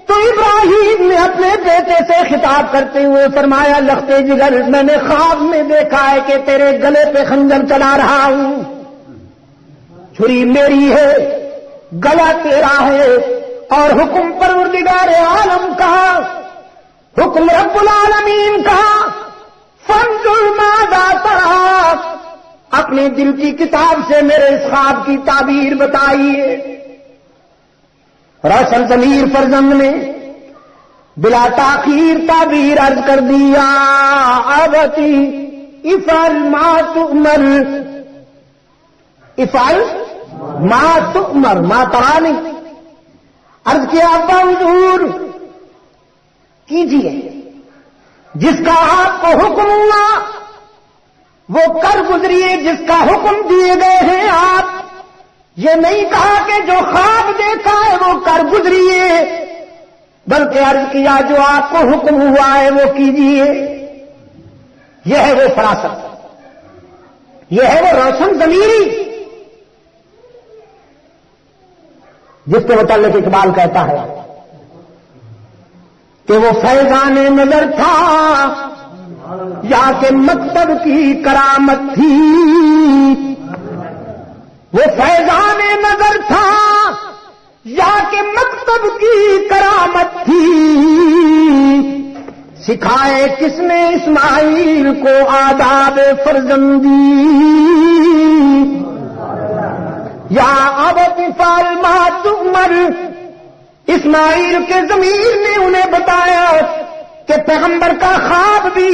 تو ابراہیم نے اپنے بیٹے سے خطاب کرتے ہوئے فرمایا لختے جگر میں نے خواب میں دیکھا ہے کہ تیرے گلے پہ خنجر چلا رہا ہوں. چھری میری ہے, گلا تیرا ہے, اور حکم پروردگار عالم کا, حکم رب العالمین کا. فانظر ماذا ترى, اپنے دل کی کتاب سے میرے اس خواب کی تعبیر بتائیے. روشن ضمیر فرزند نے بلا تاخیر تعبیر عرض کر دیا ابتی افعل ما تؤمر. افعل ما تؤمر, ما ترانی. عرض کیا ابا حضور کیجیے جس کا آپ کو حکم ہوا وہ کر گزریے, جس کا حکم دیے گئے ہیں آپ. یہ نہیں کہا کہ جو خواب دیکھا ہے وہ کر گزریے, بلکہ عرض کیا جو آپ کو حکم ہوا ہے وہ کیجیے. یہ ہے وہ فراست, یہ ہے وہ روشن ضمیری جس کے متعلق اقبال کہتا ہے کہ وہ فیضان نظر تھا یا کہ مکتب کی کرامت تھی. وہ فیضان نظر تھا یا کہ مکتب کی کرامت تھی. سکھائے کس نے اسماعیل کو آداب فرزندی. یا ابت افعل ما تؤمر, اسماعیل کے ضمیر نے انہیں بتایا کہ پیغمبر کا خواب بھی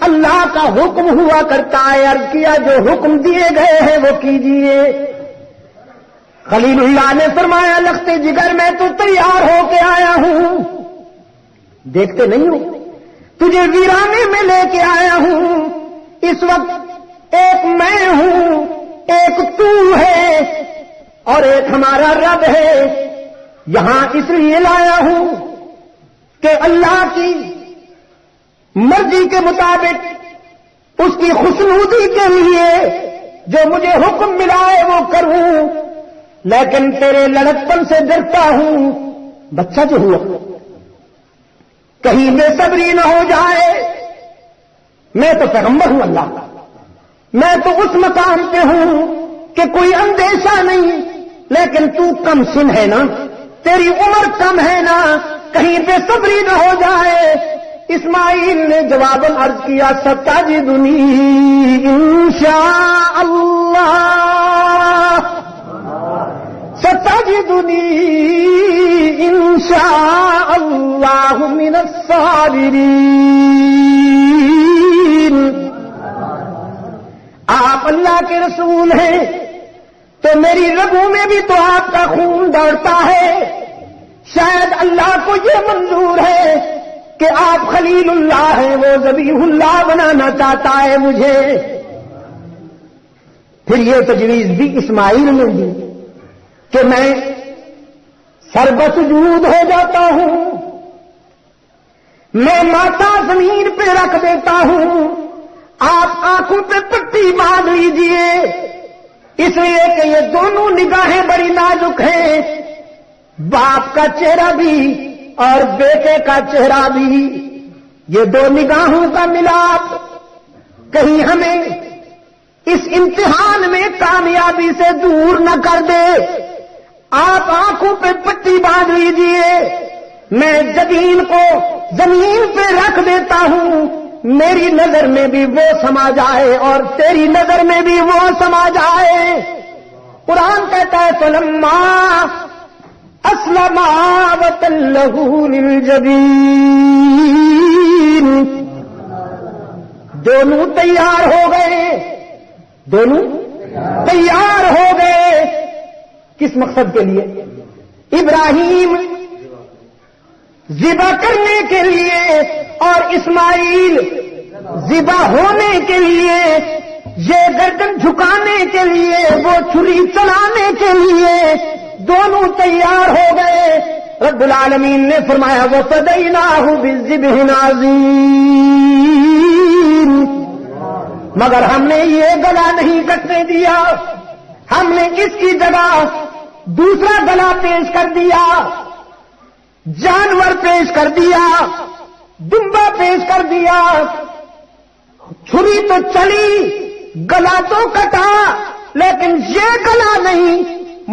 اللہ کا حکم ہوا کرتا ہے. عرض کیا جو حکم دیے گئے ہیں وہ کیجیے. خلیل اللہ نے فرمایا لختے جگر میں تو تیار ہو کے آیا ہوں, دیکھتے نہیں ہو تجھے ویرانے میں لے کے آیا ہوں. اس وقت ایک میں ہوں, ایک تو ہے اور ایک ہمارا رب ہے. یہاں اس لیے لایا ہوں کہ اللہ کی مرضی کے مطابق اس کی خوشنودی کے لیے جو مجھے حکم ملا ہے وہ کروں. لیکن تیرے لڑکپن سے ڈرتا ہوں, بچہ جو ہوا کہیں بے صبری نہ ہو جائے. میں تو پیغمبر ہوں اللہ کا, میں تو اس مقام پہ ہوں کہ کوئی اندیشہ نہیں, لیکن تو کم سن ہے نا, تیری عمر کم ہے نا, کہیں بے صبری نہ ہو جائے. اسماعیل نے جواباً عرض کیا ستجدنی انشاء اللہ, ستجدنی انشاء اللہ من الصابرین. آپ اللہ کے رسول ہیں تو میری رگوں میں بھی تو آپ کا خون دوڑتا ہے. شاید اللہ کو یہ منظور ہے کہ آپ خلیل اللہ ہیں, وہ ذبیح اللہ بنانا چاہتا ہے مجھے. پھر یہ تجویز بھی اسماعیل نے دی کہ میں سربسجود ہو جاتا ہوں, میں ماتھا زمین پہ رکھ دیتا ہوں, آپ آنکھوں پہ پٹی باندھ لیجئے, اس لیے کہ یہ دونوں نگاہیں بڑی نازک ہیں. باپ کا چہرہ بھی اور بیٹے کا چہرہ بھی، یہ دو نگاہوں کا ملاپ کہیں ہمیں اس امتحان میں کامیابی سے دور نہ کر دے۔ آپ آنکھوں پہ پٹی باندھ لیجئے، میں جبین کو زمین پہ رکھ دیتا ہوں، میری نظر میں بھی وہ سما جائے اور تیری نظر میں بھی وہ سما جائے۔ قرآن کہتا ہے فلما اسلما وتلہ للجبین، دونوں تیار ہو گئے، دونوں تیار ہو گئے۔ کس مقصد کے لیے؟ ابراہیم ذبح کرنے کے لیے اور اسماعیل ذبح ہونے کے لیے، یہ گردن جھکانے کے لیے، وہ چھری چلانے کے لیے، دونوں تیار ہو گئے۔ رب العالمین نے فرمایا وَفَدَيْنَاهُ بِالذِّبْحِ الْعَظِيمِ، مگر ہم نے یہ گلا نہیں کٹنے دیا، ہم نے اس کی جگہ دوسرا گلا پیش کر دیا، جانور پیش کر دیا، دمبا پیش کر دیا۔ چھری تو چلی، گلا تو کٹا، لیکن یہ گلا نہیں،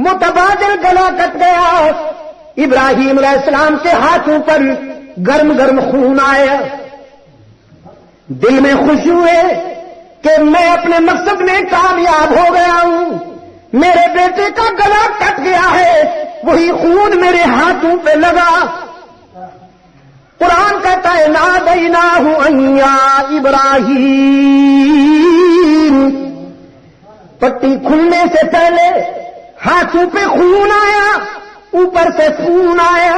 متبادل گلا کٹ گیا۔ ابراہیم علیہ السلام کے ہاتھوں پر گرم گرم خون آیا، دل میں خوشی ہوئے کہ میں اپنے مقصد میں کامیاب ہو گیا ہوں، میرے بیٹے کا گلا کٹ گیا ہے، وہی خون میرے ہاتھوں پہ لگا۔ قرآن کہتا ہے نادیناہ ان یا ابراہیم، پٹی کھلنے سے پہلے ہاتھوں پہ خون آیا، اوپر سے خون آیا۔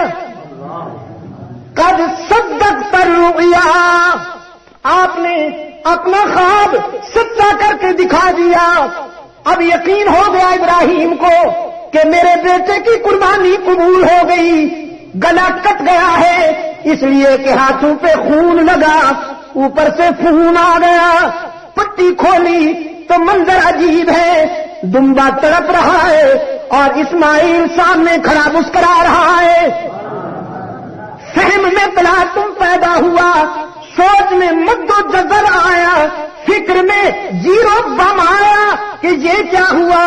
قد صدقت الرؤیا، آپ نے اپنا خواب سچا کر کے دکھا دیا۔ اب یقین ہو گیا ابراہیم کو کہ میرے بیٹے کی قربانی قبول ہو گئی، گلا کٹ گیا ہے اس لیے کہ ہاتھوں پہ خون لگا، اوپر سے خون آ گیا۔ پٹی کھولی تو منظر عجیب ہے، دمبا تڑپ رہا ہے اور اسماعیل سامنے کھڑا مسکرا رہا ہے۔ فہم میں تلاطم پیدا ہوا، سوچ میں مد و جزر آیا، فکر میں زیرو بم آیا کہ یہ کیا ہوا۔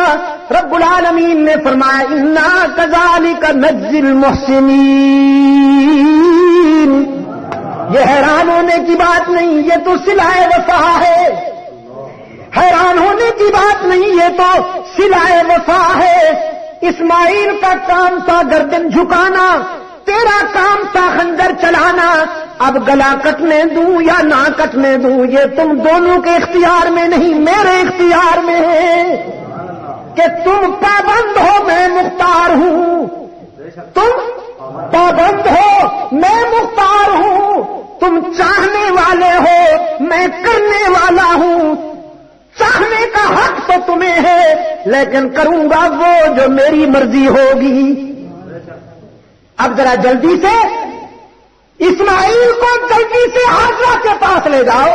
رب العالمین نے فرمایا انا کذالک نجزی المحسنین، یہ حیران ہونے کی بات نہیں، یہ تو صلہ وفا ہے۔ حیران ہونے کی بات نہیں، یہ تو صلہ وفا ہے۔ اسماعیل کا کام تھا گردن جھکانا، تیرا کام تھا خنجر چلانا، اب گلا کٹنے دوں یا نہ کٹنے دوں یہ تم دونوں کے اختیار میں نہیں، میرے اختیار میں ہے کہ تم پابند ہو، میں مختار ہوں۔ تم پابند ہو، میں مختار ہوں۔ تم چاہنے والے ہو، میں کرنے والا ہوں۔ چاہنے کا حق تو تمہیں ہے، لیکن کروں گا وہ جو میری مرضی ہوگی۔ اب ذرا جلدی سے اسماعیل کو جلدی سے حاجرہ کے پاس لے جاؤ،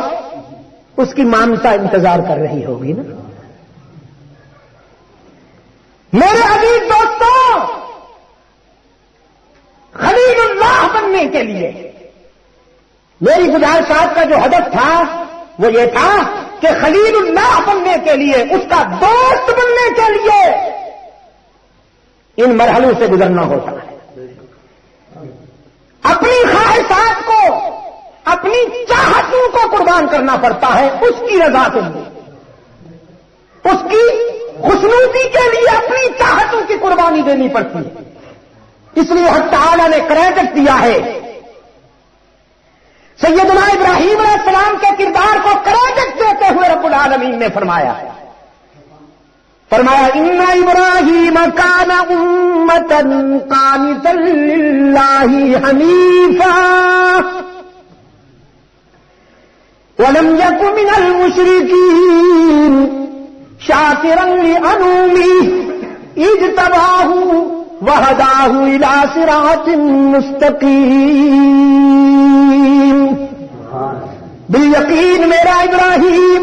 اس کی مامتا انتظار کر رہی ہوگی نا۔ میرے عزیز دوستوں، خلیل اللہ بننے کے لیے میری گزارشات کا جو ہدف تھا وہ یہ تھا کہ خلیل اللہ بننے کے لیے، اس کا دوست بننے کے لیے ان مرحلوں سے گزرنا ہوتا ہے۔ اپنی خواہشات کو، اپنی چاہتوں کو قربان کرنا پڑتا ہے اس کی رضا کے لیے، اس کی خوشنودی کے لیے اپنی چاہتوں کی قربانی دینی پڑتی ہے۔ اس لیے حق تعالی نے کریڈٹ دیا ہے، سیدنا ابراہیم علیہ السلام کے کردار کو کریڈٹ دیتے ہوئے رب العالمین نے فرمایا ان ابراہیم کان امۃ قانتا للہ حنیفا ولم یک من المشرکین شاکرا لانعمہ اجتباہ وہداہ الی صراط مستقیم۔ بالیقین میرا ابراہیم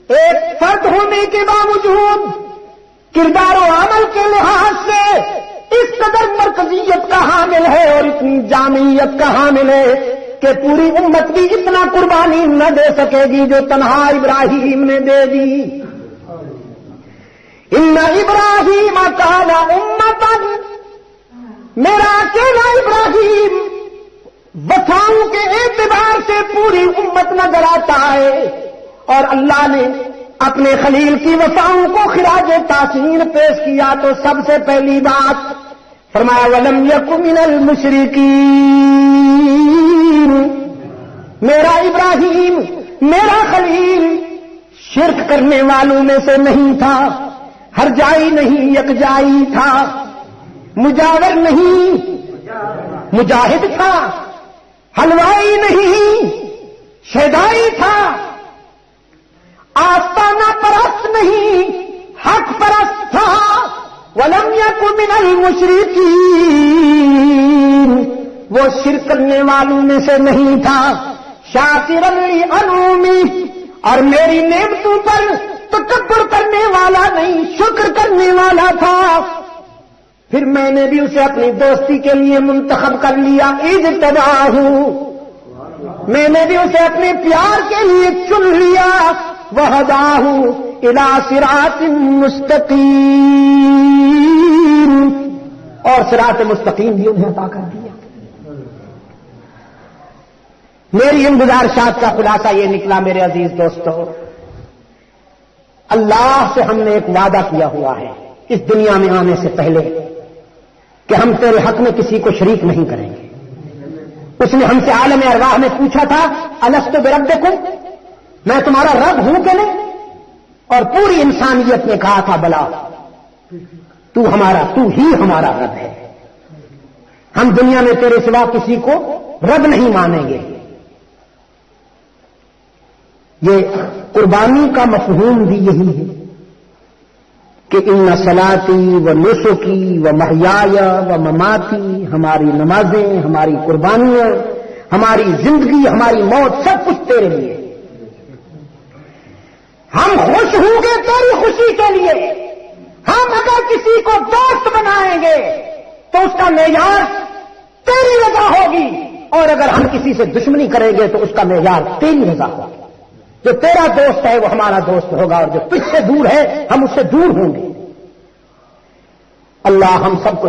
ایک فرد ہونے کے باوجود کردار و عمل کے لحاظ سے اس قدر مرکزیت کا حامل ہے اور اتنی جامعیت کا حامل ہے کہ پوری امت بھی اتنا قربانی نہ دے سکے گی جو تنہا ابراہیم نے دے دی. ان ابراہیم کان امتا، میرا اکیلا ابراہیم وفاؤں کے اعتبار سے پوری امت نظر آتا ہے، اور اللہ نے اپنے خلیل کی وفاؤں کو خراج تحسین پیش کیا تو سب سے پہلی بات فرمایا وَلَمْ يَكُ مِنَ الْمُشْرِكِينَ. میرا ابراہیم، میرا خلیل شرک کرنے والوں میں سے نہیں تھا، ہر جائی نہیں یکجائی تھا، مجاور نہیں مجاہد تھا، حلوائی نہیں شیدائی تھا، آستانہ پرست نہیں حق پرست تھا. وَلَمْ يَكُ مِنَ الْمُشْرِكِينَ، وہ شرک کرنے والوں میں سے نہیں تھا. شاکرا لِأَنْعُمِهِ، اور میری نعمتوں پر تکبر کرنے والا نہیں، شکر کرنے والا تھا. پھر میں نے بھی اسے اپنی دوستی کے لیے منتخب کر لیا. اجتباہ، میں نے بھی اسے اپنے پیار کے لیے چن لیا. وہداہ الی صراط مستقیم، اور صراط مستقیم بھی انہیں عطا کر دیا. میری ان گزارشات کا خلاصہ یہ نکلا میرے عزیز دوستو، اللہ سے ہم نے ایک وعدہ کیا ہوا ہے اس دنیا میں آنے سے پہلے کہ ہم تیرے حق میں کسی کو شریک نہیں کریں گے. اس نے ہم سے عالم ارواح میں پوچھا تھا الست بربکم، میں تمہارا رب ہوں کہ نہیں؟ اور پوری انسانیت نے کہا تھا بلا، تو ہی ہمارا رب ہے. ہم دنیا میں تیرے سوا کسی کو رب نہیں مانیں گے. یہ قربانی کا مفہوم بھی یہی ہے کہ ان صلاتی و نسکی و محیای و مماتی، ہماری نمازیں، ہماری قربانیاں، ہماری زندگی، ہماری موت، سب کچھ تیرے لیے. ہم خوش ہوں گے تیری خوشی کے لیے. ہم اگر کسی کو دوست بنائیں گے تو اس کا معیار تیری رضا ہوگی، اور اگر ہم کسی سے دشمنی کریں گے تو اس کا معیار تیری رضا ہوگی. جو تیرا دوست ہے وہ ہمارا دوست ہوگا، اور جو تجھ سے دور ہے ہم اس سے دور ہوں گے. اللہ ہم سب کو